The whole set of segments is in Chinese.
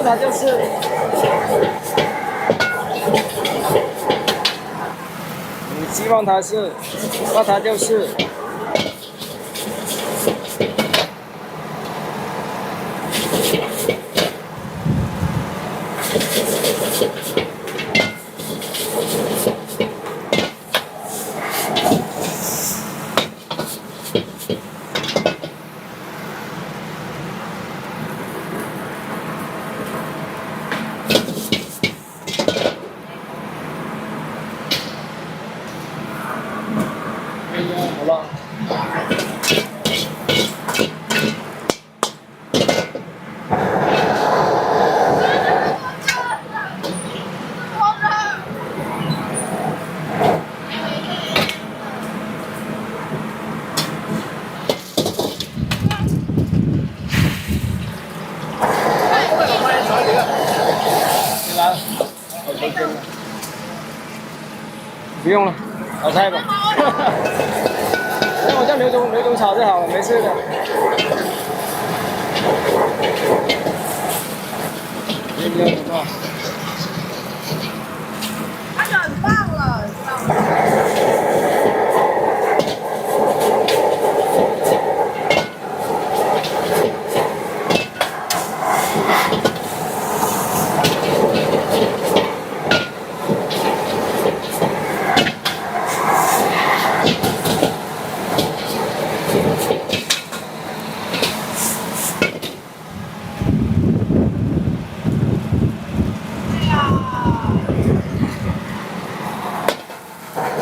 它就是。你希望它是，那它就是。好了。你来了，我抽筋了。不用了，炒菜吧。那我叫刘总炒就好了，没事的。你不要不错。他很棒了，知道吗？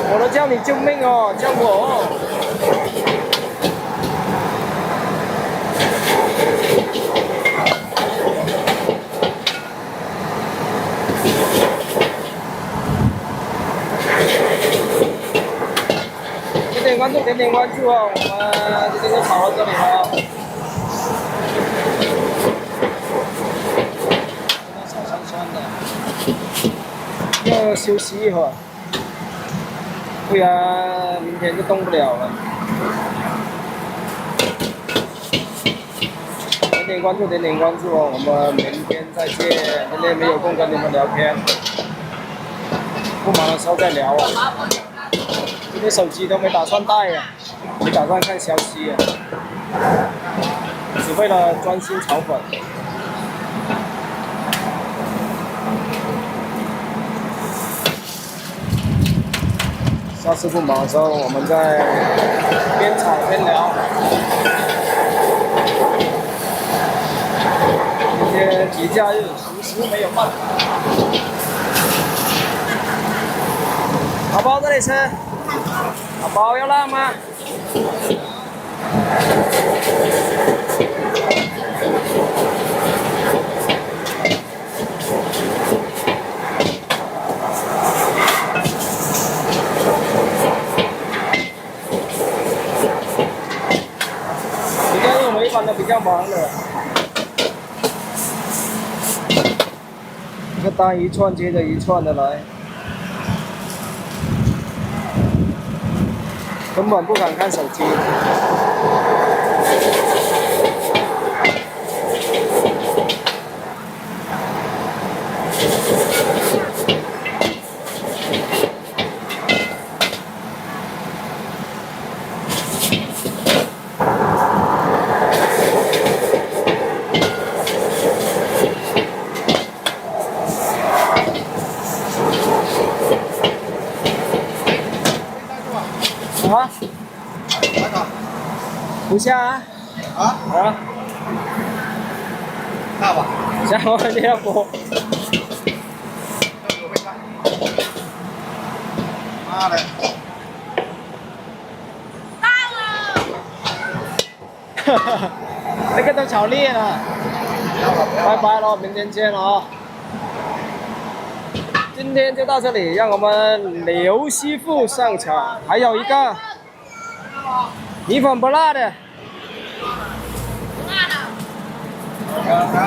我都叫你救命哦，叫我。点点关注，点点关注哦，我们今天就炒到这里了。手酸酸的，要休息一会儿。不然明天就动不了了。点点关注，点点关注哦，我们明天再见。今天没有空跟你们聊天，不忙的时候再聊啊。今天手机都没打算带呀，没打算看消息呀，只为了专心炒粉。下次不忙的时候，我们再边炒边聊。今天节假日，属实没有办法。宝宝这里吃，宝宝要辣吗？一般都比较忙的，这单一串接着一串的来，根本不敢看手机。啊？不下啊？啊？大吧？下我这要播。妈的！大了！哈哈，那个都炒裂了。拜拜喽，明天见了啊！今天就到这里，让我们刘师傅上场，还有一个米粉不辣的。不辣的。拜拜。